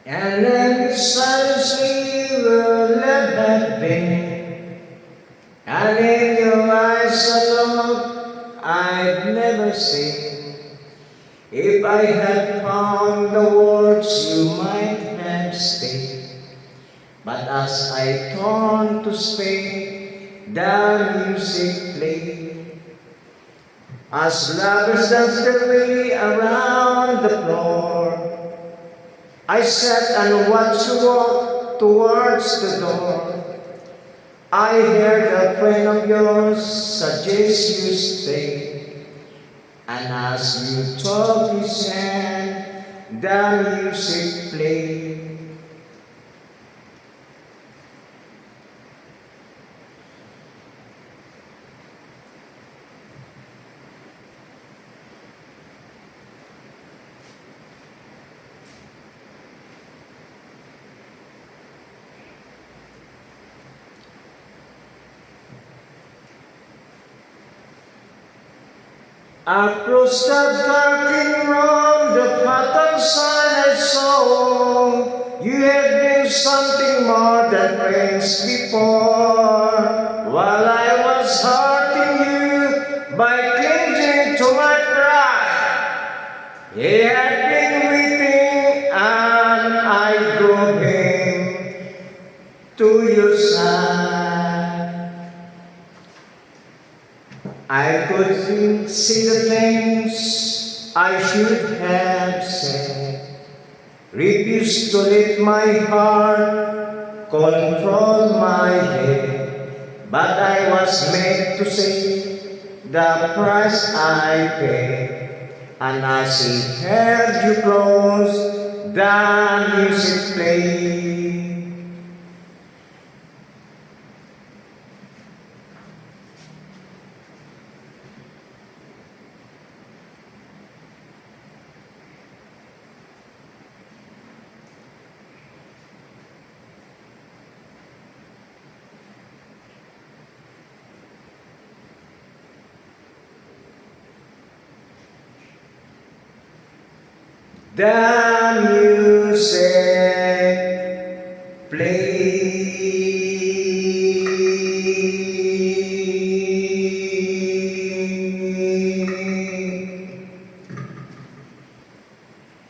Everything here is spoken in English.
And then silently will let that be. And in your eyes a look I'd never seen. If I had found the words you might have stayed. But as I turned to speak, the music played. As lovers danced their way around the floor, I sat and watched you walk towards the door. I heard a friend of yours suggest you stay, and as you took his hand, the music played. Across the darkened road, the fatal sign I saw, you had been something more than friends before. While I was hurting you by clinging to my pride, he had been waiting and I drove him to your side. I could see the things I should have said. Refused to let my heart control my head. But I was made to say the price I paid. And as he held you close, the music played. The music played.